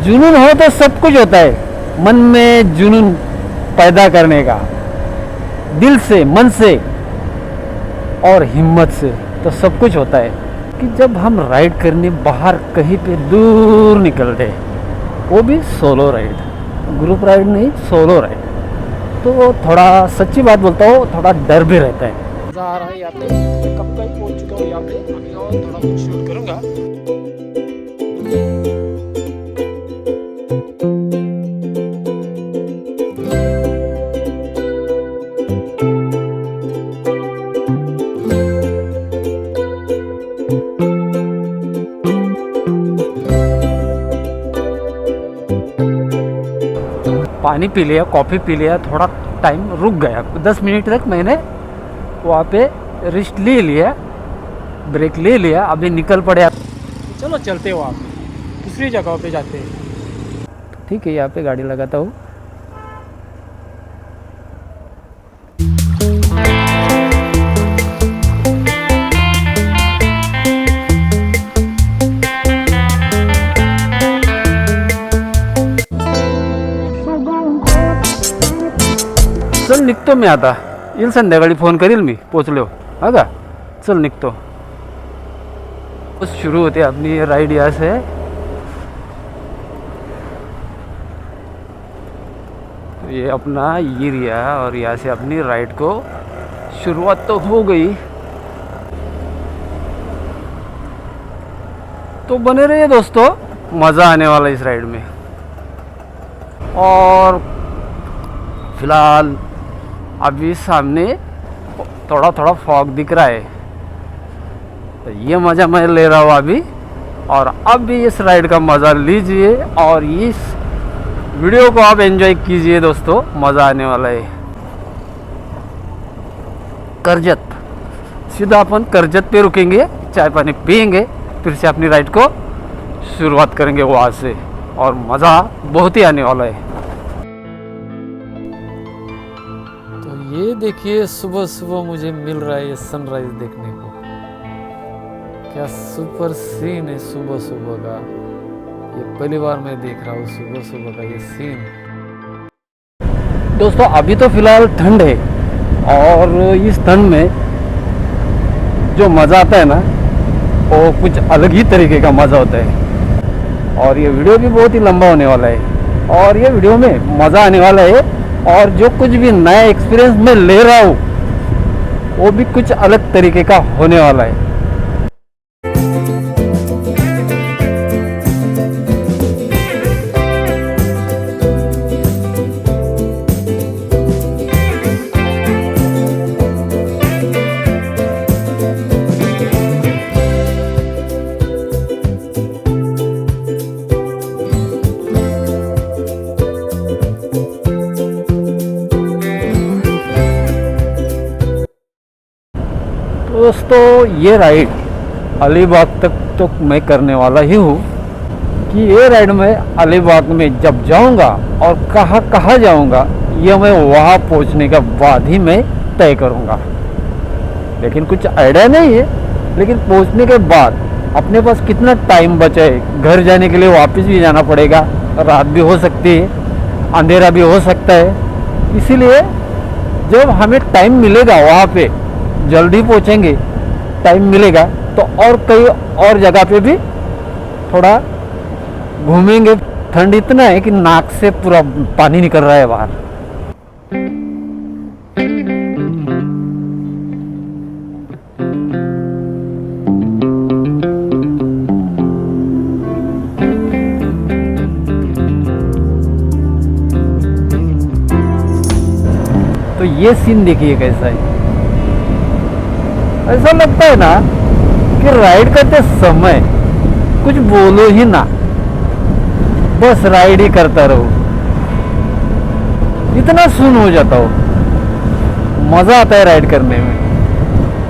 जुनून हो तो सब कुछ होता है। मन में जुनून पैदा करने का, दिल से, मन से और हिम्मत से तो सब कुछ होता है। कि जब हम राइड करने बाहर कहीं पे दूर निकलते, वो भी सोलो राइड, ग्रुप राइड नहीं, सोलो राइड, तो थोड़ा सच्ची बात बोलता हूँ, थोड़ा डर भी रहता है। मज़ा आ रहा है यहाँ पे। मैं कब का ही पहुँच चुका हूँ यहाँ पे, अभी और थोड़ा कुछ शूट करूँगा। पानी पी लिया, कॉफ़ी पी लिया, थोड़ा टाइम रुक गया, 10 मिनट तक मैंने वहाँ पे रेस्ट ले लिया, ब्रेक ले लिया। अभी निकल पड़े, चलो चलते हो, आप दूसरी जगह पे जाते हैं। ठीक है, यहाँ पे गाड़ी लगाता हूँ। चल निघतो मी आता, येईल संध्याकाळी, फोन करील मी पोचलो, हा का? चल निघतो। बस शुरू होते अपनी राइड यहाँ से। ये अपना एरिया और यहाँ से अपनी राइड को शुरुआत तो हो गई। तो बने रहिए दोस्तों, मज़ा आने वाला इस राइड में। और फिलहाल अभी सामने थोड़ा थोड़ा फॉग दिख रहा है, तो ये मज़ा मैं ले रहा हूँ अभी। और अब भी इस राइड का मज़ा लीजिए और इस वीडियो को आप एंजॉय कीजिए दोस्तों, मज़ा आने वाला है। करजत, सीधा अपन करजत पे रुकेंगे, चाय पानी पियेंगे, फिर से अपनी राइड को शुरुआत करेंगे वहाँ से, और मज़ा बहुत ही आने वाला है। ये देखिए, सुबह सुबह मुझे मिल रहा है ये सनराइज देखने को। क्या सुपर सीन है सुबह सुबह का, ये पहली बार मैं देख रहा हूँ सुबह सुबह का ये सीन। दोस्तों अभी तो फिलहाल ठंड है, और इस ठंड में जो मज़ा आता है ना, वो कुछ अलग ही तरीके का मज़ा होता है। और ये वीडियो भी बहुत ही लंबा होने वाला है, और ये वीडियो में मज़ा आने वाला है। और जो कुछ भी नया एक्सपीरियंस मैं ले रहा हूँ, वो भी कुछ अलग तरीके का होने वाला है। दोस्तों ये राइड अलीबाग तक तो मैं करने वाला ही हूँ, कि ये राइड में अलीबाग में जब जाऊँगा और कहाँ कहाँ जाऊँगा, ये मैं वहाँ पहुँचने के बाद ही मैं तय करूँगा। लेकिन कुछ आइडिया नहीं है, लेकिन पहुँचने के बाद अपने पास कितना टाइम बचा है, घर जाने के लिए वापस भी जाना पड़ेगा, रात भी हो सकती है, अंधेरा भी हो सकता है। इसीलिए जब हमें टाइम मिलेगा, वहाँ पे जल्दी पहुँचेंगे, टाइम मिलेगा तो और कई और जगह पे भी थोड़ा घूमेंगे। ठंड इतना है कि नाक से पूरा पानी निकल रहा है बाहर। तो ये सीन देखिए कैसा है। ऐसा लगता है ना कि राइड करते समय कुछ बोलो ही ना, बस राइड ही करता रहो, इतना सुन हो जाता हो। मज़ा आता है राइड करने में।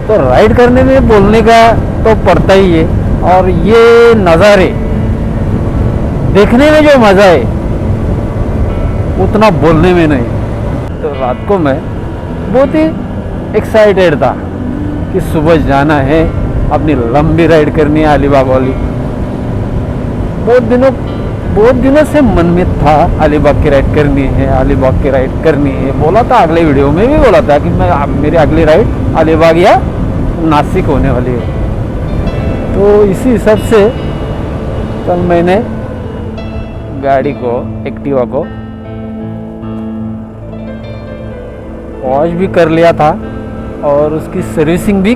तो राइड करने में बोलने का तो पड़ता ही है, और ये नज़ारे देखने में जो मज़ा है उतना बोलने में नहीं। तो रात को मैं बहुत ही एक्साइटेड था कि सुबह जाना है, अपनी लंबी राइड करनी है अलीबाग वाली। बहुत दिनों बहुत दिनों से मन में था अलीबाग की राइड करनी है, अलीबाग की राइड करनी है। बोला था अगले वीडियो में भी बोला था कि मैं मेरी अगली राइड अलीबाग या नासिक होने वाली है। तो इसी हिसाब से कल मैंने गाड़ी को, एक्टिवा को वॉश भी कर लिया था और उसकी सर्विसिंग भी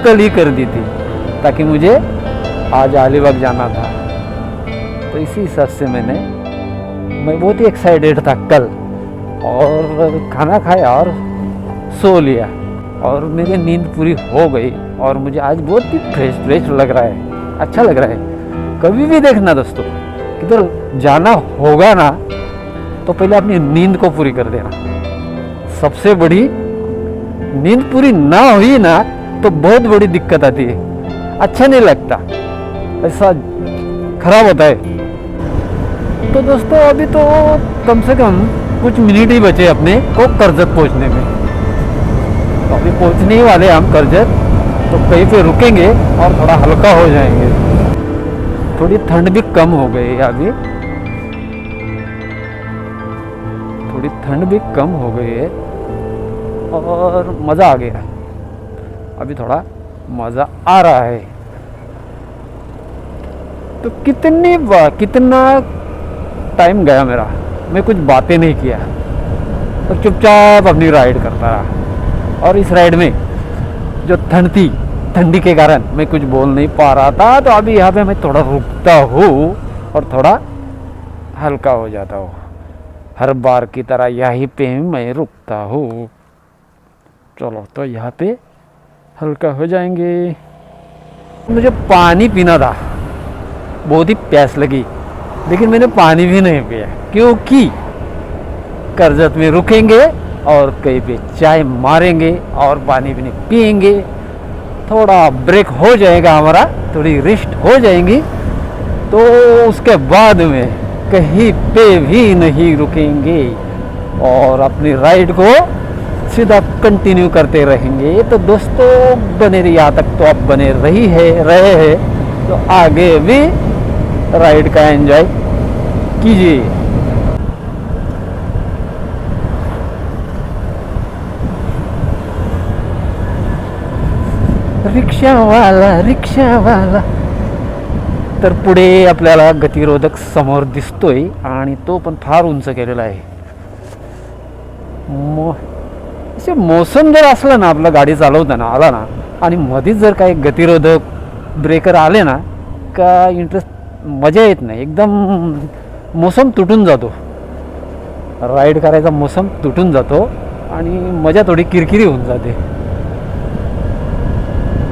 कल ही कर दी थी, ताकि मुझे आज अलीबाग जाना था। तो इसी हिसाब से मैं बहुत ही एक्साइटेड था कल, और खाना खाया और सो लिया और मेरी नींद पूरी हो गई और मुझे आज बहुत ही फ्रेश लग रहा है, अच्छा लग रहा है। कभी भी देखना दोस्तों, किधर जाना होगा ना तो पहले अपनी नींद को पूरी कर देना। सबसे बड़ी नींद पूरी ना हुई ना तो बहुत बड़ी दिक्कत आती है, अच्छा नहीं लगता, ऐसा खराब होता है। तो दोस्तों अभी तो कम से कम कुछ मिनट ही बचे अपने को करजत पहुंचने में। तो अभी पहुंचने ही वाले हम करजत, तो कहीं पे रुकेंगे और थोड़ा हल्का हो जाएंगे। थोड़ी ठंड भी कम हो गई है अभी, थोड़ी ठंड भी कम हो गई है और मज़ा आ गया। अभी थोड़ा मज़ा आ रहा है। तो कितना टाइम गया मेरा, मैं कुछ बातें नहीं किया तो चुपचाप अपनी राइड करता रहा। और इस राइड में जो ठंडी के कारण मैं कुछ बोल नहीं पा रहा था, तो अभी यहाँ पे मैं थोड़ा रुकता हूँ और थोड़ा हल्का हो जाता हूँ। हर बार की तरह यहीं पे मैं रुकता हूँ। चलो तो यहाँ पे हल्का हो जाएंगे। मुझे पानी पीना था, बहुत ही प्यास लगी, लेकिन मैंने पानी भी नहीं पिया क्योंकि करजत में रुकेंगे और कहीं पे चाय मारेंगे और पानी भी नहीं पिएंगे। थोड़ा ब्रेक हो जाएगा हमारा, थोड़ी रेस्ट हो जाएंगी, तो उसके बाद में कहीं पे भी नहीं रुकेंगे और अपनी राइड को सीधा कंटिन्यू करते रहेंगे। तो दोस्तों बने रहिए, यहाँ तक तो आप बने रहे हैं तो आगे भी राइड का एंजॉय कीजिए। रिक्षावाला तर पुढे आपल्याला गतिरोधक समोर दिसतोय आणि तो पण फार उंच केलेला आहे। असे मोसम जर असला ना, आपला गाडी चालवताना आला ना आणि मध्येच जर काही गतिरोधक ब्रेकर आले ना का इंटरेस्ट मजा येत नाही, एकदम मोसम तुटून जातो, राईड करायचा मोसम तुटून जातो आणि मजा थोडी किरकिरी होऊन जाते।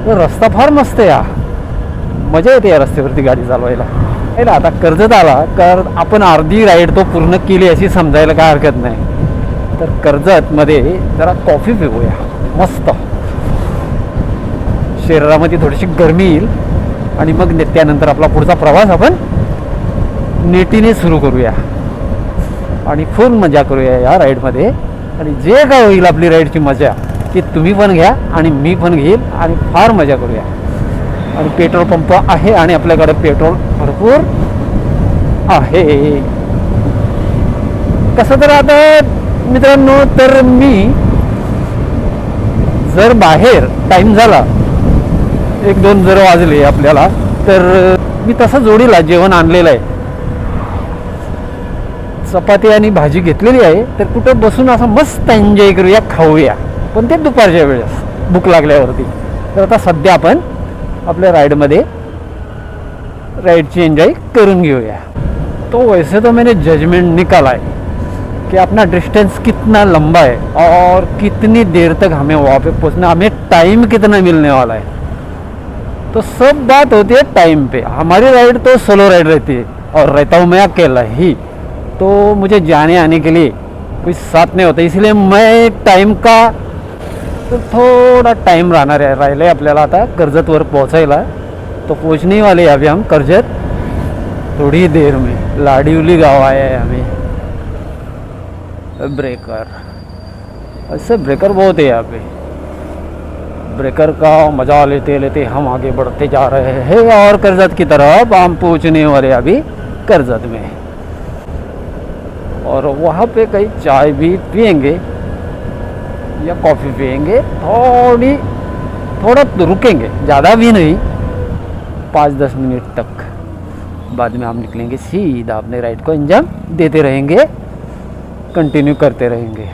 रस्ता फार मस्त आहे, मजा येते या रस्त्यावरती गाडी चालवायला। आता कर्जत आला तर आपण अर्धी राईड तो पूर्ण केली अशी समजायला काय हरकत नाही। तर कर्जतमध्ये जरा कॉफी पिऊया मस्त, शरीरामध्ये थोडीशी गरमी येईल आणि मग त्यानंतर आपला पुढचा प्रवास आपण नेटीने सुरू करूया आणि फुल मजा करूया या राईडमध्ये। आणि जे काय होईल आपली राईडची मजा ती तुम्ही पण घ्या आणि मी पण घेईल आणि फार मजा करूया। आणि पेट्रोल पंप आहे आणि आपल्याकडे पेट्रोल भरपूर आहे। कसं तर आता मित्रांनो, तर मी जर बाहेर टाइम झाला 1-2 जर वाजले आपल्याला, तर मी तसं जोडीला जेवण आणलेलं आहे, चपाती आणि भाजी घेतलेली आहे। तर कुठं बसून असं मस्त एन्जॉय करूया, खाऊया, पण ते दुपारच्या वेळेस भूक लागल्यावरती। तर आता सध्या आपण आपल्या राइडमध्ये राइडची एंजॉय करून घेऊया। तो वैसे तो मैंने जजमेंट निकाला है कि अपना डिस्टेंस कितना लंबा है और कितनी देर तक हमें वहाँ पे पहुँचना, हमें टाइम कितना मिलने वाला है। तो सब बात होती है टाइम पे। हमारी राइड तो सोलो राइड रहती है और रहता हूँ मैं अकेला ही, तो मुझे जाने आने के लिए कोई साथ नहीं होता, इसलिए मैं टाइम का तो थोड़ा टाइम राहिला आपल्याला आता कर्जतवर पोहोचायला। तो पहुँचने वाले हैं अभी हम कर्जत थोड़ी देर में। लाडीवली गाँव आए हैं अभी। ब्रेकर, ऐसे ब्रेकर बहुत है यहाँ पे, ब्रेकर का मजा लेते लेते हम आगे बढ़ते जा रहे हैं और कर्जत की तरफ हम पहुँचने वाले अभी कर्जत में। और वहाँ पे कहीं चाय भी पियेंगे या कॉफ़ी पियेंगे, थोड़ा तो रुकेंगे, ज़्यादा भी नहीं, 5-10 मिनट तक। बाद में हम निकलेंगे सीधा अपने राइड को अंजाम देते रहेंगे, कंटिन्यू करते रहेंगे।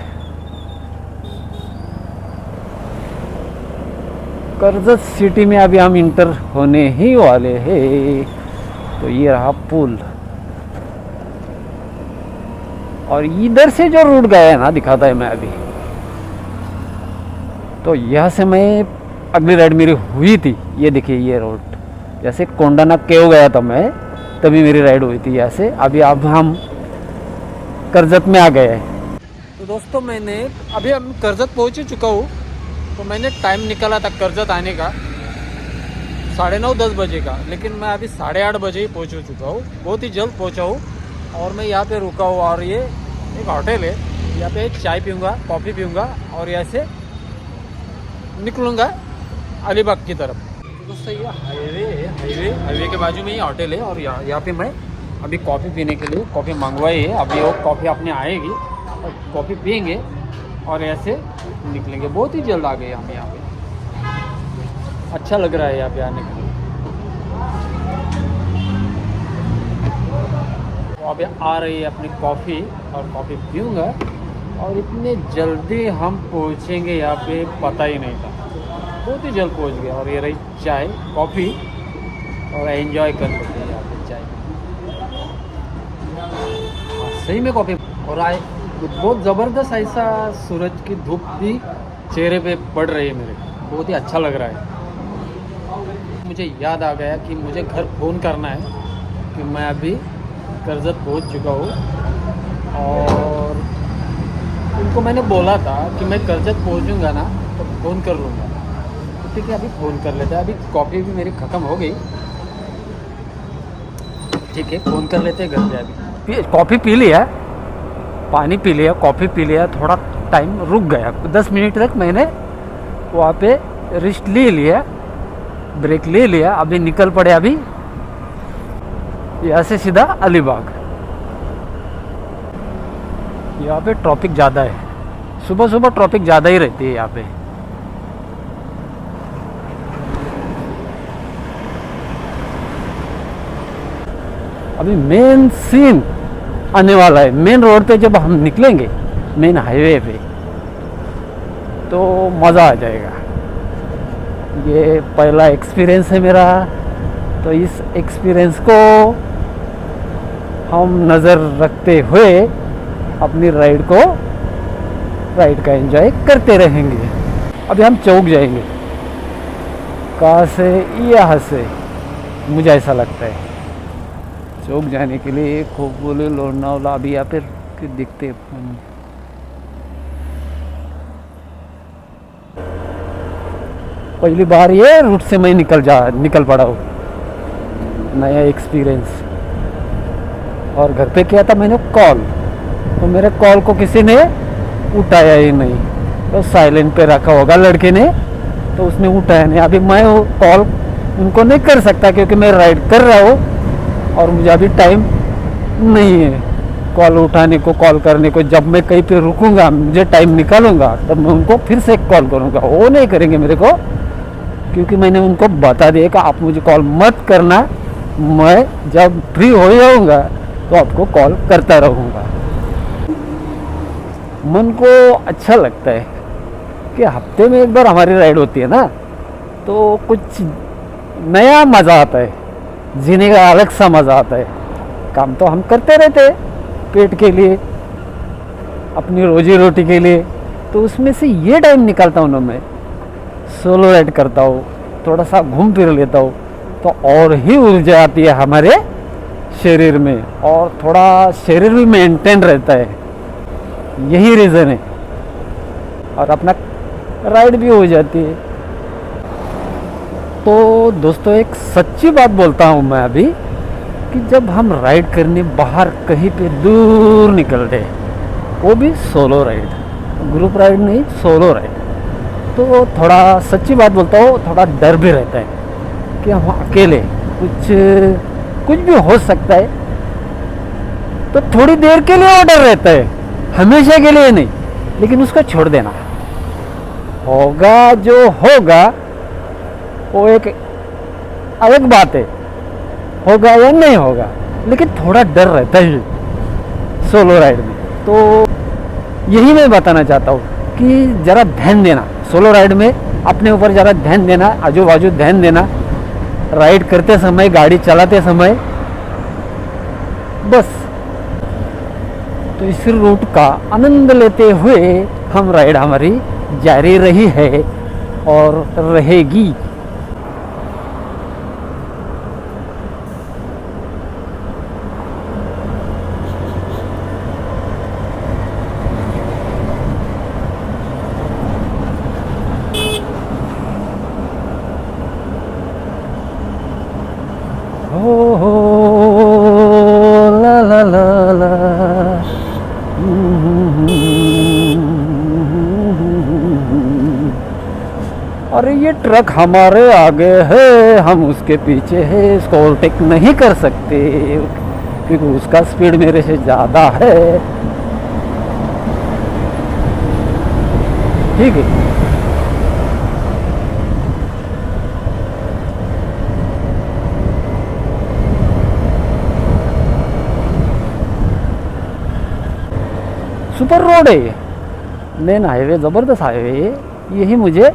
कर्जत सिटी में अभी हम इंटर होने ही वाले हैं। तो ये रहा पुल, और इधर से जो रूट गया है ना, दिखाता है मैं अभी। तो यहाँ से मैं अगली राइड मेरी हुई थी, ये देखिए ये रोड, जैसे कोंडाना केव गया था मैं, तभी मेरी राइड हुई थी यहाँ से। अभी अब हम कर्जत में आ गए हैं। तो दोस्तों अभी हम कर्जत पहुँच ही चुका हूँ। तो मैंने टाइम निकाला था कर्जत आने का 9:30-10 बजे का, लेकिन मैं अभी 8:30 बजे ही पहुँच चुका हूँ, बहुत ही जल्द पहुँचा हूँ। और मैं यहाँ पे रुका हूँ, और ये एक होटल है, यहाँ पे चाय पीऊँगा, कॉफ़ी पीऊँगा, और यहाँ से निकलूँगा अलीबाग की तरफ। तो दोस्तों ये हाईवे के बाजू में ही होटल है, और यहाँ पे मैं अभी कॉफ़ी पीने के लिए कॉफ़ी मंगवाई है। अभी वो कॉफ़ी अपने आएगी और कॉफ़ी पियेंगे और ऐसे निकलेंगे। बहुत ही जल्द आ गए हम यहाँ पे, अच्छा लग रहा है यहाँ पे आने के लिए। तो अभी आ रही है अपनी कॉफ़ी, और कॉफ़ी पीऊँगा, और इतने जल्दी हम पहुँचेंगे यहाँ पे पता ही नहीं था, बहुत ही जल्द पहुँच गए। और ये रही चाय कॉफ़ी, और एंजॉय कर सकते हैं यहाँ पे चाय। सही में कॉफ़ी, और आए बहुत ज़बरदस्त ऐसा सूरज की धूप भी चेहरे पे पड़ रही है मेरे, बहुत ही अच्छा लग रहा है। मुझे याद आ गया कि मुझे घर फ़ोन करना है कि मैं अभी कर्जत पहुंच चुका हूँ, और उनको मैंने बोला था कि मैं कर्जत पहुंचूंगा ना तो फ़ोन कर लूँगा। तो ठीक है, अभी फ़ोन कर लेते हैं। अभी कॉफ़ी भी मेरी ख़त्म हो गई, ठीक है फ़ोन कर लेते हैं घर पे। अभी कॉफ़ी पी लिया, पानी पी लिया, कॉफ़ी पी लिया, थोड़ा टाइम रुक गया, 10 मिनट तक मैंने वहाँ पे रेस्ट ले लिया, ब्रेक ले लिया। अभी निकल पड़े, अभी यहाँ से सीधा अलीबाग। यहाँ पे ट्रैफिक ज़्यादा है, सुबह सुबह ट्रैफिक ज़्यादा ही रहती है यहाँ पे। अभी मेन सीन आने वाला है, मेन रोड पे जब हम निकलेंगे, मेन हाईवे पे, तो मज़ा आ जाएगा। ये पहला एक्सपीरियंस है मेरा, तो इस एक्सपीरियंस को हम नज़र रखते हुए अपनी राइड का एंजॉय करते रहेंगे। अभी हम चौक जाएंगे, कहाँ से, यहाँ से मुझे ऐसा लगता है चौक जाने के लिए। खोपोली, लोनावला, अभी यहाँ पे दिखते हैं। पहली बार ये रूट से मैं निकल पड़ा हूँ, नया एक्सपीरियंस। और घर पे किया था मैंने कॉल, तो मेरे कॉल को किसी ने उठाया ही नहीं, तो साइलेंट पे रखा होगा लड़के ने, तो उसने उठाया नहीं। अभी मैं वो कॉल उनको नहीं कर सकता क्योंकि मैं राइड कर रहा हूँ, और मुझे अभी टाइम नहीं है कॉल उठाने को, कॉल करने को। जब मैं कहीं पे रुकूंगा, मुझे टाइम निकालूंगा, तब मैं उनको फिर से कॉल करूंगा। वो नहीं करेंगे मेरे को, क्योंकि मैंने उनको बता दिया कि आप मुझे कॉल मत करना, मैं जब फ्री हो जाऊंगा तो आपको कॉल करता रहूँगा। मन को अच्छा लगता है कि हफ्ते में एक बार हमारी राइड होती है ना, तो कुछ नया मज़ा आता है, जीने का अलग सा मज़ा आता है। काम तो हम करते रहते हैं पेट के लिए, अपनी रोजी रोटी के लिए, तो उसमें से ये टाइम निकालता हूँ ना, मैं सोलो राइड करता हूँ, थोड़ा सा घूम फिर लेता हूँ, तो और ही ऊर्जा आती है हमारे शरीर में, और थोड़ा शरीर भी मेंटेन रहता है। यही रीज़न है, और अपना राइड भी हो जाती है। तो दोस्तों एक सच्ची बात बोलता हूँ मैं अभी, कि जब हम राइड करने बाहर कहीं पे दूर निकलते हैं, वो भी सोलो राइड, ग्रुप राइड नहीं, सोलो राइड, तो थोड़ा सच्ची बात बोलता हूँ, थोड़ा डर भी रहता है कि हम अकेले कुछ भी हो सकता है, तो थोड़ी देर के लिए ऑर्डर रहता है, हमेशा के लिए नहीं। लेकिन उसको छोड़ देना, होगा जो होगा वो एक अलग बात है, होगा या नहीं होगा, लेकिन थोड़ा डर रहता है सोलो राइड में। तो यही मैं बताना चाहता हूँ कि ज़रा ध्यान देना सोलो राइड में, अपने ऊपर ज़रा ध्यान देना, आजू बाजू ध्यान देना, राइड करते समय, गाड़ी चलाते समय, बस। तो इस रूट का आनंद लेते हुए हम राइड हमारी जारी रही है और रहेगी। हो ला ला ला ला। अरे ये ट्रक हमारे आगे है, हम उसके पीछे है, इसको ओवरटेक नहीं कर सकते क्योंकि उसका स्पीड मेरे से ज़्यादा है। ठीक है, सुपर रोड है ये, मेन हाईवे, ज़बरदस्त हाईवे है। यही मुझे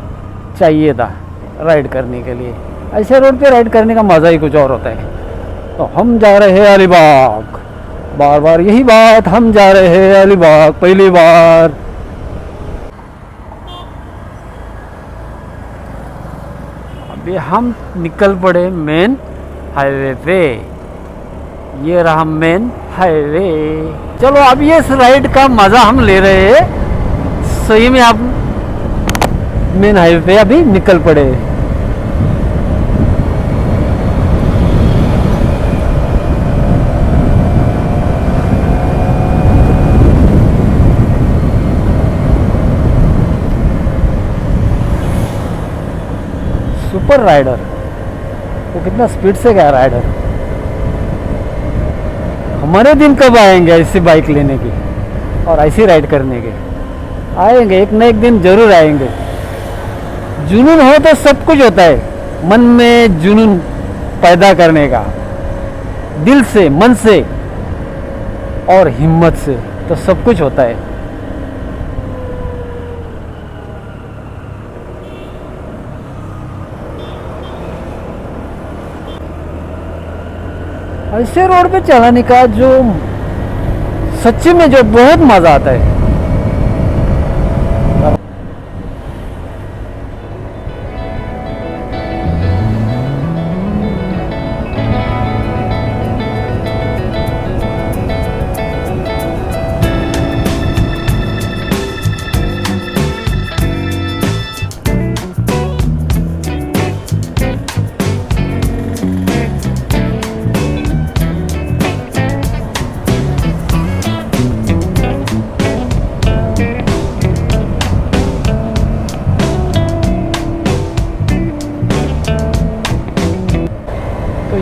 चाहिए था राइड करने के लिए। ऐसे रोड पे राइड करने का मज़ा ही कुछ और होता है। तो हम जा रहे हैं अलीबाग, बार बार यही बात, हम जा रहे हैं अलीबाग पहली बार। अभी हम निकल पड़े मेन हाईवे पे, ये रहा मेन हाईवे। चलो अब ये इस राइड का मज़ा हम ले रहे हैं सही में। आप मेन हाईवे पे अभी निकल पड़े। सुपर राइडर, वो कितना स्पीड से गया राइडर। हमारे दिन कब आएंगे ऐसी बाइक लेने की और ऐसी राइड करने के? आएंगे, एक न एक दिन जरूर आएंगे। जुनून हो तो सब कुछ होता है। मन में जुनून पैदा करने का, दिल से, मन से और हिम्मत से, तो सब कुछ होता है। ऐसे रोड पे चलाने का जो सच्ची में जो बहुत मजा आता है।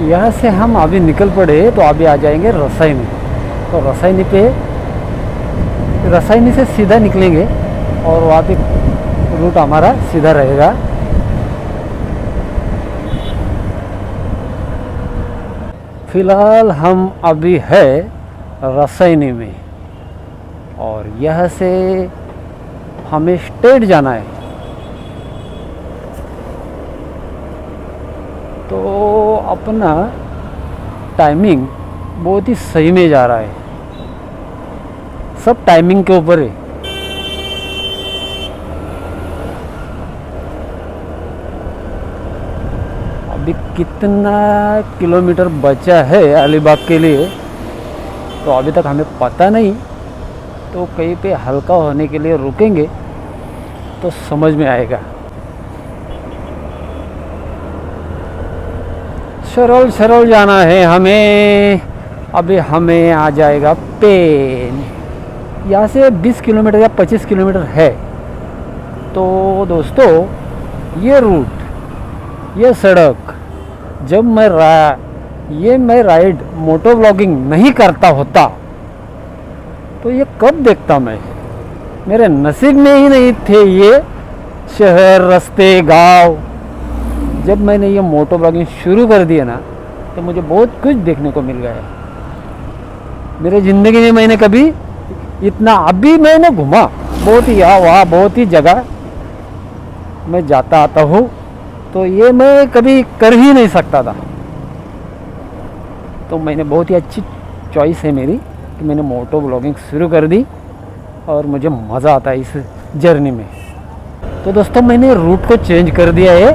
यहाँ से हम अभी निकल पड़े तो अभी आ जाएंगे रसायनी। तो रसायनी से सीधा निकलेंगे और वहाँ पे रूट हमारा सीधा रहेगा। फिलहाल हम अभी है रसायनी में और यहाँ से हमें स्ट्रेट जाना है। तो अपना टाइमिंग बहुत ही सही में जा रहा है, सब टाइमिंग के ऊपर है। अभी कितना किलोमीटर बचा है अलीबाग के लिए तो अभी तक हमें पता नहीं। तो कहीं पे हल्का होने के लिए रुकेंगे तो समझ में आएगा। सरल सरल जाना है हमें। अभी हमें आ जाएगा पेन, यहाँ से 20 किलोमीटर या 25 किलोमीटर है। तो दोस्तों ये रूट, ये सड़क, जब मैं राइड मोटो व्लॉगिंग नहीं करता होता तो ये कब देखता मैं, मेरे नसीब में ही नहीं थे ये शहर, रास्ते, गांव। जब मैंने ये मोटो ब्लॉगिंग शुरू कर दिया ना, तो मुझे बहुत कुछ देखने को मिल गया। मेरे ज़िंदगी में मैंने कभी इतना, अभी मैंने घूमा बहुत ही यहाँ वहाँ, बहुत ही जगह मैं जाता आता हूँ, तो ये मैं कभी कर ही नहीं सकता था। तो मैंने बहुत ही अच्छी चॉइस है मेरी कि मैंने मोटो ब्लॉगिंग शुरू कर दी और मुझे मज़ा आता है इस जर्नी में। तो दोस्तों मैंने रूट को चेंज कर दिया है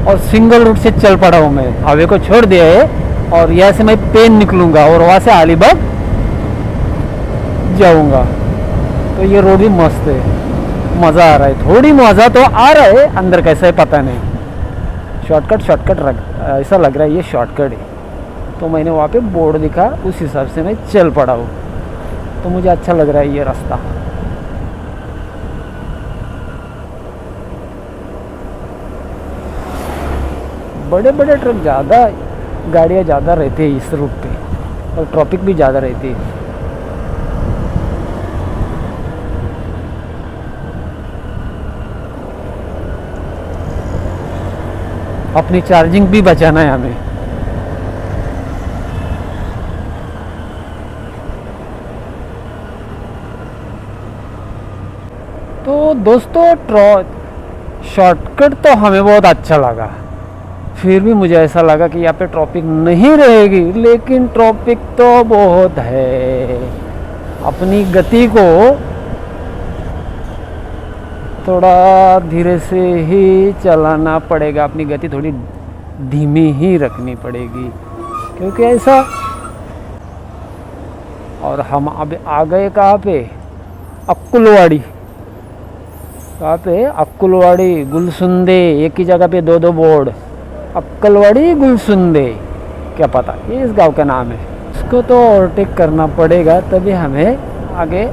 और सिंगल रूट से चल पड़ा हूँ। मैं हाईवे को छोड़ दिया है और यहाँ से मैं पेन निकलूँगा और वहाँ से अलीबाग जाऊँगा। तो ये रोड भी मस्त है, मज़ा आ रहा है, थोड़ी मज़ा तो आ रहा है, अंदर कैसा है पता नहीं। शॉर्टकट ऐसा लग रहा है ये शॉर्टकट है। तो मैंने वहाँ पे बोर्ड दिखा, उस हिसाब से मैं चल पड़ा हूँ। तो मुझे अच्छा लग रहा है ये रास्ता। बड़े बड़े ट्रक ज़्यादा, गाड़ियाँ ज़्यादा रहती है इस रूट पे और ट्रैफिक भी ज़्यादा रहती है। अपनी चार्जिंग भी बचाना है हमें। तो दोस्तों शॉर्टकट तो हमें बहुत अच्छा लगा, फिर भी मुझे ऐसा लगा कि यहाँ पे ट्रैफिक नहीं रहेगी, लेकिन ट्रैफिक तो बहुत है। अपनी गति को थोड़ा धीरे से ही चलाना पड़ेगा, अपनी गति थोड़ी धीमी ही रखनी पड़ेगी, क्योंकि ऐसा। और हम अब आ गए कहाँ पे, अक्कुलवाड़ी। कहाँ पे, अक्कुलवाड़ी, गुलसुंदे, एक ही जगह पे दो दो बोर्ड, अक्कलवाड़ी, गुलसुंदे, क्या पता ये इस गांव का नाम है। इसको तो ओवरटेक करना पड़ेगा तभी हमें आगे,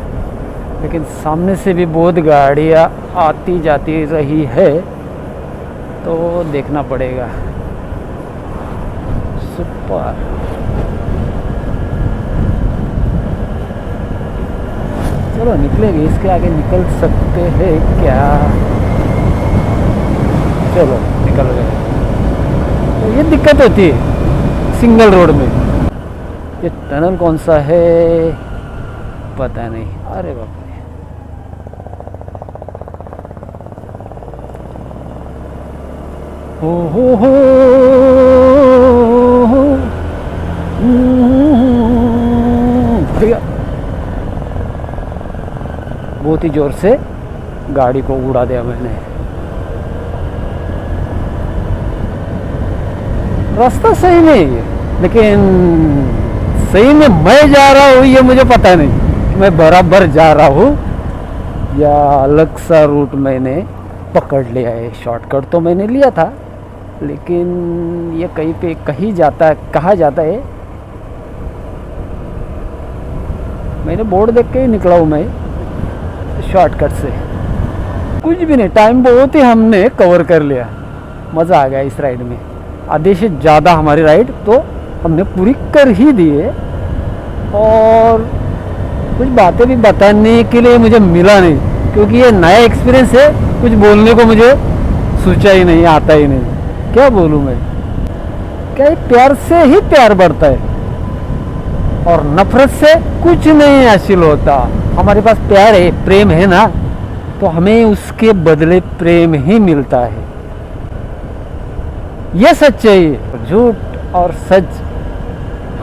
लेकिन सामने से भी बहुत गाड़ियाँ आती जाती रही है, तो देखना पड़ेगा। सुपर। चलो निकलेंगे, इसके आगे निकल सकते हैं क्या? चलो निकल गए। तो ये दिक्कत होती है सिंगल रोड में। ये टनल कौन सा है पता नहीं। अरे बाप रे, हो भैया बहुत ही जोर से गाड़ी को उड़ा दिया मैंने। रास्ता सही नहीं है, लेकिन सही में मैं जा रहा हूँ ये मुझे पता नहीं, मैं बराबर जा रहा हूँ या अलग सा रूट मैंने पकड़ लिया है। शॉर्टकट तो मैंने लिया था, लेकिन ये कहीं पे कहीं जाता है, कहाँ जाता है मैंने बोर्ड देख के ही निकला हूँ मैं शॉर्टकट से। कुछ भी नहीं, टाइम बहुत ही हमने कवर कर लिया, मज़ा आ गया इस राइड में। आधे से ज़्यादा हमारी राइड तो हमने पूरी कर ही दी है, और कुछ बातें भी बताने के लिए मुझे मिला नहीं, क्योंकि ये नया एक्सपीरियंस है। कुछ बोलने को मुझे सोचा ही नहीं, आता ही नहीं, क्या बोलूँ मैं। क्या प्यार से ही प्यार बढ़ता है और नफरत से कुछ नहीं हासिल होता। हमारे पास प्यार है, प्रेम है ना, तो हमें उसके बदले प्रेम ही मिलता है। ये सच्चाई है। झूठ और सच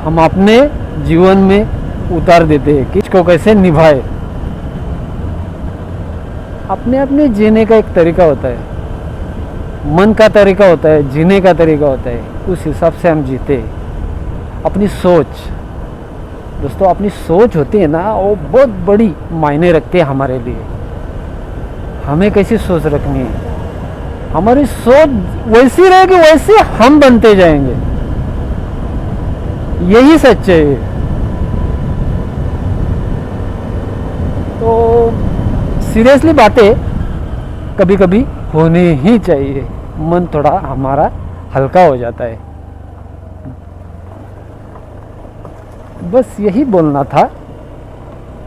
हम अपने जीवन में उतार देते हैं कि इसको कैसे निभाए। अपने अपने जीने का एक तरीका होता है, मन का तरीका होता है, जीने का तरीका होता है, उस हिसाब से हम जीते। अपनी सोच दोस्तों, अपनी सोच होती है ना, वो बहुत बड़ी मायने रखती है हमारे लिए। हमें कैसी सोच रखनी है, हमारी सोच वैसी रहेगी वैसे हम बनते जाएंगे, यही सच्चाई है। तो सीरियसली बातें कभी कभी होनी ही चाहिए, मन थोड़ा हमारा हल्का हो जाता है। बस यही बोलना था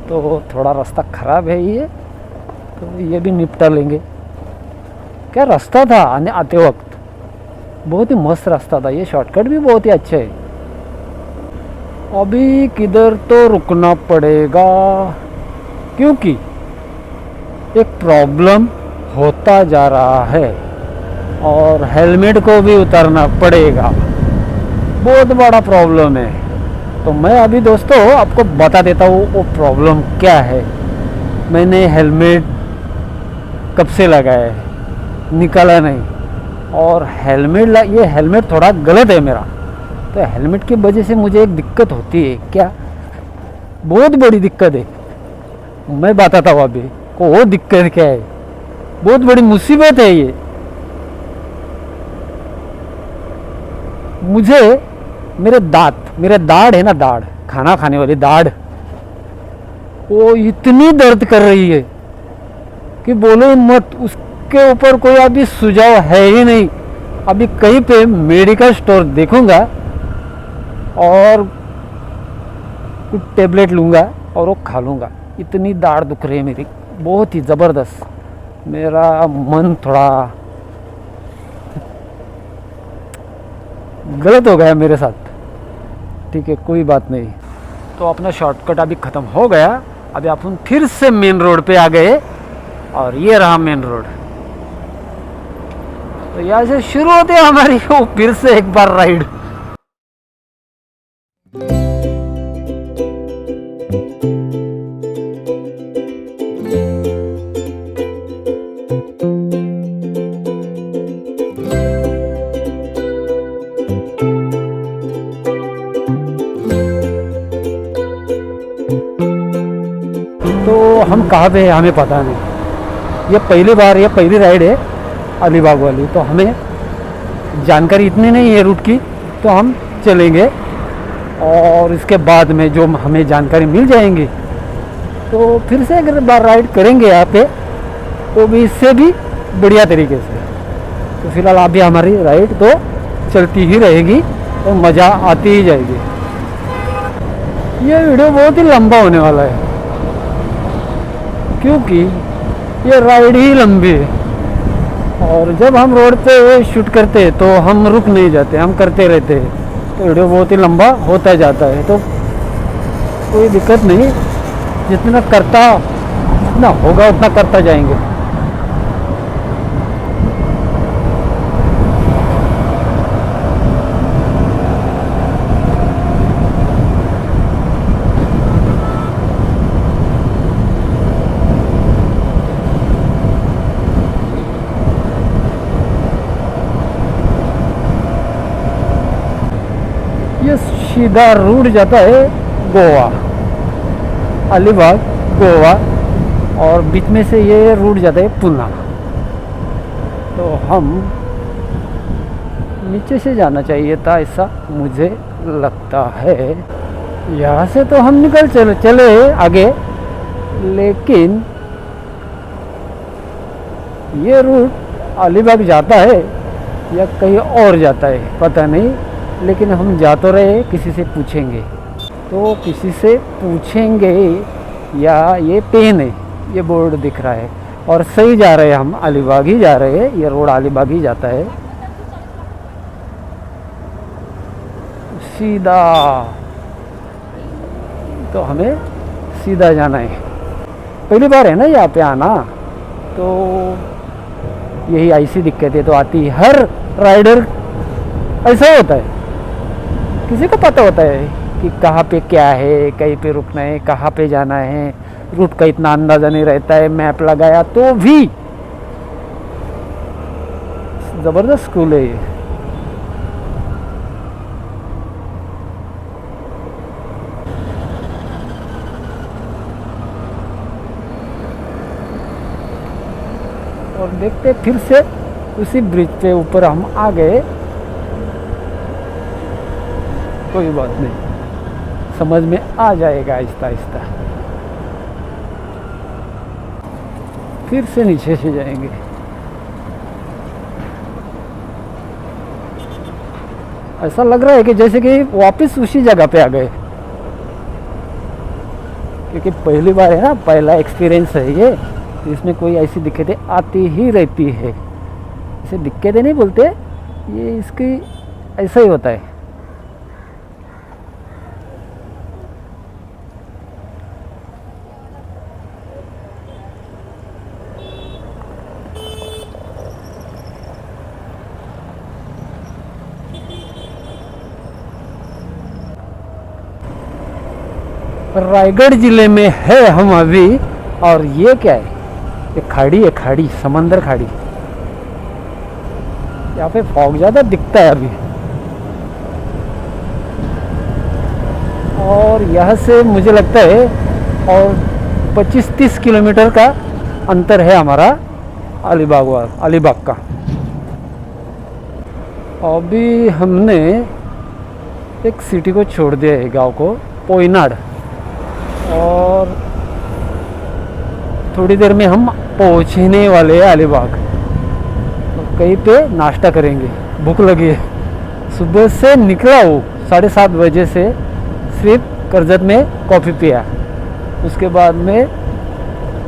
तो थोड़ा रास्ता ख़राब है ये, तो ये भी निपटा लेंगे। क्या रास्ता था आने आते वक्त, बहुत ही मस्त रास्ता था, ये शॉर्टकट भी बहुत ही अच्छा है। अभी किधर तो रुकना पड़ेगा क्योंकि एक प्रॉब्लम होता जा रहा है और हेलमेट को भी उतारना पड़ेगा, बहुत बड़ा प्रॉब्लम है। तो मैं अभी दोस्तों आपको बता देता हूँ वो प्रॉब्लम क्या है। मैंने हेलमेट कब से लगाया है, निकाला नहीं, और ये हेलमेट थोड़ा गलत है मेरा, तो हेलमेट की वजह से मुझे एक दिक्कत होती है, क्या बहुत बड़ी दिक्कत है। मैं बताता हूँ अभी को वो दिक्कत क्या है, बहुत बड़ी मुसीबत है ये। मुझे मेरे दाढ़ है ना, दाढ़ खाना खाने वाली दाढ़, वो इतनी दर्द कर रही है कि बोलो मत, उसके ऊपर कोई अभी सुझाव है ही नहीं। अभी कहीं पे मेडिकल स्टोर देखूंगा और कुछ टेबलेट लूँगा और वो खा लूँगा। इतनी दाढ़ दुख रही है मेरी, बहुत ही ज़बरदस्त। मेरा मन थोड़ा गलत हो गया मेरे साथ, ठीक है कोई बात नहीं। तो अपना शॉर्टकट अभी ख़त्म हो गया, अभी अपन फिर से मेन रोड पे आ गए और ये रहा मेन रोड। तो यहाँ से शुरू होते हैं हमारी वो फिर से एक बार राइड। तो हम कहाँ पे हैं हमें पता नहीं, ये पहली राइड है अलीबाग वाली, तो हमें जानकारी इतनी नहीं है रूट की, तो हम चलेंगे और इसके बाद में जो हमें जानकारी मिल जाएंगी तो फिर से अगर बार राइड करेंगे यहाँ पे, तो भी इससे भी बढ़िया तरीके से। तो फिलहाल अभी हमारी राइड तो चलती ही रहेगी और मज़ा आती ही जाएगी। ये वीडियो बहुत ही लंबा होने वाला है क्योंकि ये राइड ही लंबी है, और जब हम रोड पे शूट करते हैं तो हम रुक नहीं जाते, हम करते रहते हैं, तो वीडियो बहुत ही लंबा होता जाता है। तो कोई दिक्कत नहीं, जितना होगा उतना करता जाएंगे। ये सीधा रूट जाता है गोवा, अलीबाग गोवा, और बीच में से ये रूट जाता है पुणे। तो हम नीचे से जाना चाहिए था, ऐसा मुझे लगता है। यहाँ से तो हम निकल चले आगे, लेकिन ये रूट अलीबाग जाता है या कहीं और जाता है पता नहीं, लेकिन हम जा तो रहे, किसी से पूछेंगे। तो किसी से पूछेंगे, या ये पेन है, ये बोर्ड दिख रहा है और सही जा रहे हैं, हम अलीबाग ही जा रहे हैं, ये रोड अलीबाग ही जाता है सीधा। तो हमें सीधा जाना है, पहली बार है ना यहाँ पे आना, तो यही ऐसी दिक्कतें तो आती है। हर राइडर ऐसा होता है, किसी को पता होता है कि कहाँ पे क्या है, कहीं पे रुकना है, कहाँ पे जाना है, रूट का इतना अंदाज़ा नहीं रहता है, मैप लगाया तो भी। ज़बरदस्त स्कूल है ये। और देखते फिर से उसी ब्रिज पे ऊपर हम आ गए, कोई बात नहीं, समझ में आ जाएगा आहिस्ता आहिस्ता। फिर से नीचे से जाएंगे। ऐसा लग रहा है कि जैसे कि वापस उसी जगह पे आ गए। क्योंकि पहली बार है ना, पहला एक्सपीरियंस है ये, तो इसमें कोई ऐसी दिक्कतें आती ही रहती है। इसे दिक्कतें नहीं बोलते, ये इसकी ऐसा ही होता है। रायगढ़ जिले में है हम अभी, और ये क्या है, ये खाड़ी है, खाड़ी, समंदर खाड़ी। यहाँ पे फॉग ज़्यादा दिखता है अभी, और यहाँ से मुझे लगता है और 25-30 किलोमीटर का अंतर है हमारा अलीबाग का। अभी हमने एक सिटी को छोड़ दिया है, गांव को, पोयनाड, और थोड़ी देर में हम पहुंचने वाले हैं अलीबाग। तो कहीं पे नाश्ता करेंगे, भूख लगी है। सुबह से निकला हूँ 7:30 बजे से, सिर्फ करजत में कॉफ़ी पिया। उसके बाद में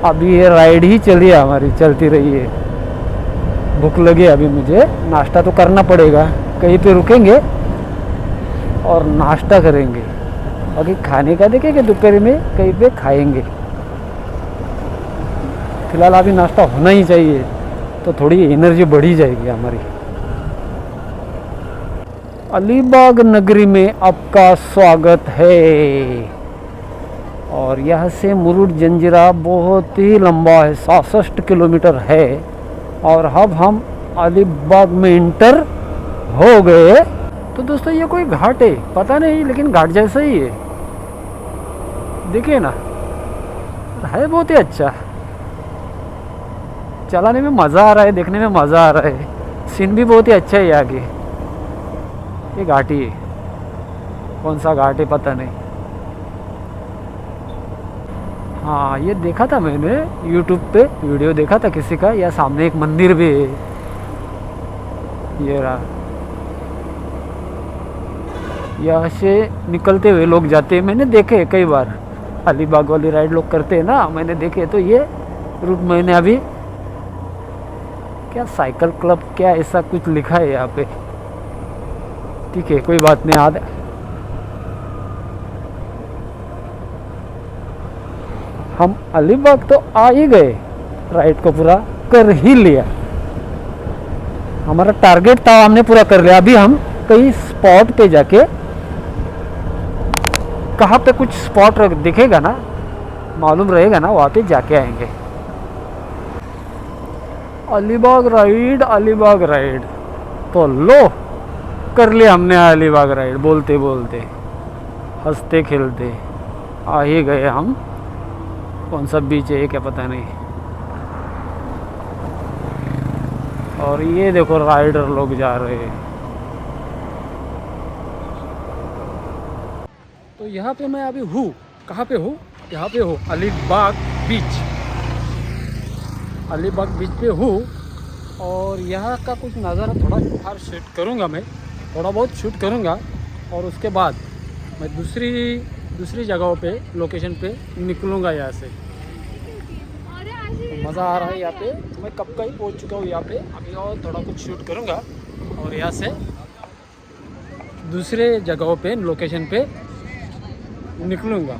अभी ये राइड ही चलती रही है। भूख लगी, अभी मुझे नाश्ता तो करना पड़ेगा। कहीं पे रुकेंगे और नाश्ता करेंगे। बाकी खाने का देखेंगे, दोपहर में कहीं पे खाएंगे। फिलहाल अभी नाश्ता होना ही चाहिए, तो थोड़ी एनर्जी बढ़ी जाएगी हमारी। अलीबाग नगरी में आपका स्वागत है। और यहाँ से मुरुड जंजीरा बहुत ही लंबा है, 67 किलोमीटर है। और अब हम अलीबाग में इंटर हो गए। तो दोस्तों ये कोई घाट है, पता नहीं, लेकिन घाट जैसा ही है, देखिए ना, है बहुत ही अच्छा। चलाने में मज़ा आ रहा है, देखने में मज़ा आ रहा है। सीन भी बहुत ही अच्छा है आगे। ये घाटी है, कौन सा घाट है पता नहीं। हाँ, ये देखा था मैंने यूट्यूब पे, वीडियो देखा था किसी का। या सामने एक मंदिर भी है, ये रहा। यहाँ से निकलते हुए लोग जाते हैं, मैंने देखे कई बार। अलीबाग वाली राइड लोग करते हैं ना, मैंने देखे। तो ये रूट मैंने अभी, क्या साइकिल क्लब क्या ऐसा कुछ लिखा है यहाँ पे, ठीक है, कोई बात नहीं। याद हम अलीबाग तो आ ही गए, राइड को पूरा कर ही लिया। हमारा टारगेट था, हमने पूरा कर लिया। अभी हम कई स्पॉट पे जाके, कहाँ पे कुछ स्पॉट दिखेगा ना, मालूम रहेगा ना, वहाँ पे जाके आएंगे। अलीबाग राइड तो लो, कर लिया हमने अलीबाग राइड। बोलते बोलते, हंसते खेलते आ ही गए हम। कौन सा बीच है क्या पता नहीं। और ये देखो राइडर लोग जा रहे हैं। तो यहाँ पे मैं अभी हूँ, कहाँ पे हूँ, यहाँ पे हूँ अलीबाग बीच पे हूँ। और यहाँ का कुछ नज़ारा थोड़ा बाहर शूट करूँगा मैं, थोड़ा बहुत शूट करूँगा। और उसके बाद मैं दूसरी जगहों पे, लोकेशन पे निकलूँगा यहाँ से। तो मज़ा आ रहा है यहाँ पे। मैं कब का ही पहुँच चुका हूँ यहाँ पे। अभी और थोड़ा कुछ शूट करूँगा और यहाँ से दूसरे जगहों पे, लोकेशन पे निकलूँगा।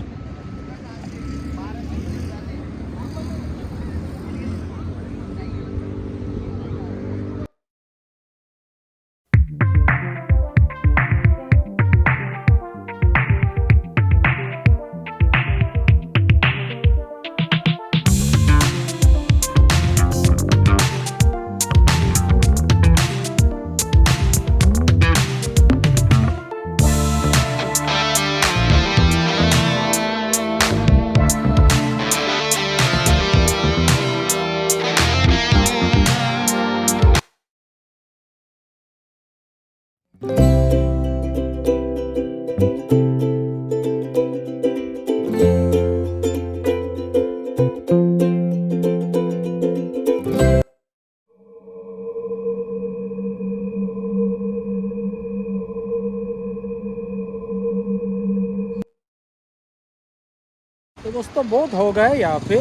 तो बहुत हो गए यहाँ पे,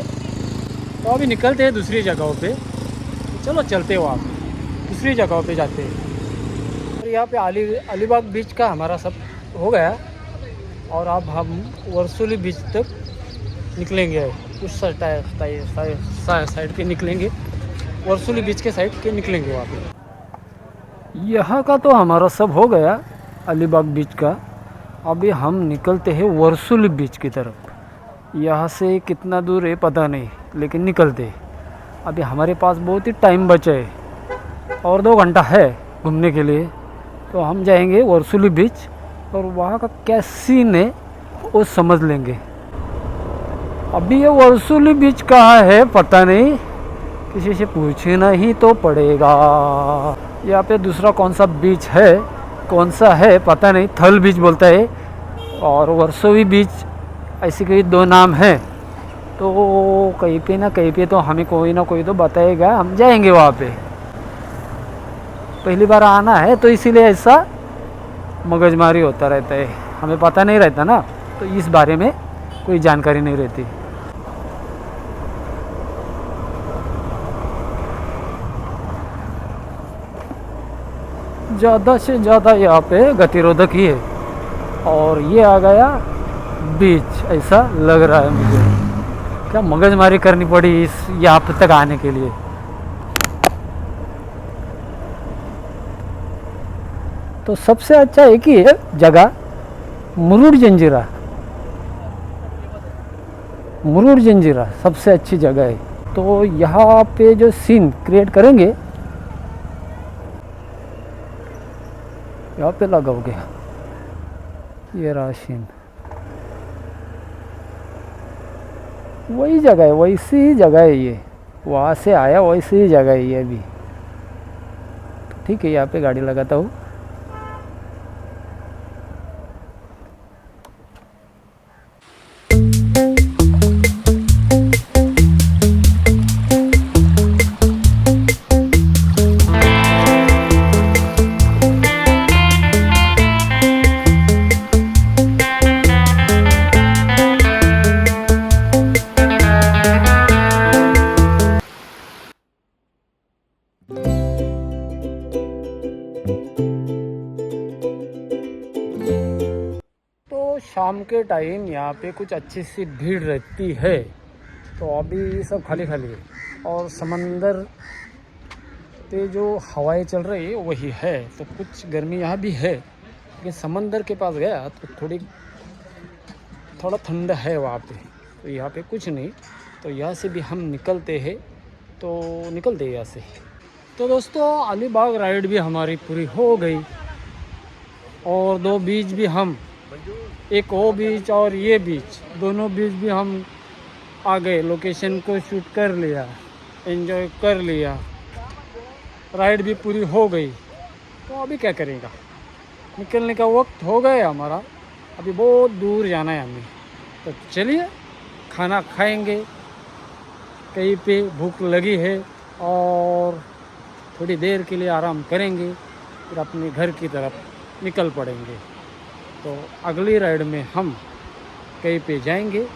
तो अभी निकलते हैं दूसरी जगहों पे। चलो चलते हो, आप दूसरी जगहों पे जाते हैं। और यहाँ पे अलीबाग बीच का हमारा सब हो गया, और अब हम वर्सोली बीच तक निकलेंगे। उस साइड के निकलेंगे, वर्सोली बीच के साइड के निकलेंगे वहाँ पे। यहाँ का तो हमारा सब हो गया अलीबाग बीच का। अभी हम निकलते हैं वर्सोली बीच की तरफ। यहाँ से कितना दूर है पता नहीं, लेकिन निकलते हैं। अभी हमारे पास बहुत ही टाइम बचा है, और 2 घंटा है घूमने के लिए। तो हम जाएंगे वर्सोली बीच, और वहाँ का क्या सीन है वो समझ लेंगे। अभी ये वर्सोली बीच कहाँ है पता नहीं, किसी से पूछना ही तो पड़ेगा। यहाँ पे दूसरा कौन सा बीच है, कौन सा है पता नहीं, थल बीच बोलता है और वर्सोवी बीच, ऐसे कोई 2 नाम हैं। तो कहीं पे ना कहीं पे तो हमें कोई ना कोई तो बताएगा, हम जाएंगे वहाँ पे। पहली बार आना है तो इसीलिए ऐसा मगजमारी होता रहता है, हमें पता नहीं रहता ना, तो इस बारे में कोई जानकारी नहीं रहती। ज़्यादा से ज़्यादा यहाँ पे गतिरोधक ही है, और ये आ गया बीच, ऐसा लग रहा है मुझे। क्या मगजमारी करनी पड़ी इस यहाँ तक आने के लिए। तो सबसे अच्छा एक ही है जगह, मुरुड जंजीरा। मुरुड जंजीरा सबसे अच्छी जगह है। तो यहाँ पे जो सीन क्रिएट करेंगे, यहाँ पे लगाओगे, ये रहा सीन। वही जगह है, वैसी ही जगह है ये, वहाँ से आया वैसी ही जगह है ये भी। तो ठीक है, यहाँ पे गाड़ी लगाता हूँ। शाम के टाइम यहाँ पे कुछ अच्छी सी भीड़ रहती है। तो अभी सब खाली खाली है, और समंदर पे जो हवाएं चल रही है वही है। तो कुछ गर्मी यहाँ भी है, लेकिन समंदर के पास गया तो थोड़ा ठंडा है वहाँ पे। तो यहाँ पे कुछ नहीं, तो यहाँ से भी हम निकलते हैं, तो निकलते हैं यहाँ से। तो दोस्तों, अलीबाग राइड भी हमारी पूरी हो गई, और 2 बीच भी हम, एक वो बीच और ये बीच, दोनों बीच भी हम आ गए। लोकेशन को शूट कर लिया, एंजॉय कर लिया, राइड भी पूरी हो गई। तो अभी क्या करेगा, निकलने का वक्त हो गया हमारा। अभी बहुत दूर जाना है हमें, तो चलिए खाना खाएंगे। कहीं पे भूख लगी है, और थोड़ी देर के लिए आराम करेंगे, फिर अपने घर की तरफ निकल पड़ेंगे। तो अगली राइड में हम कहीं पे जाएंगे।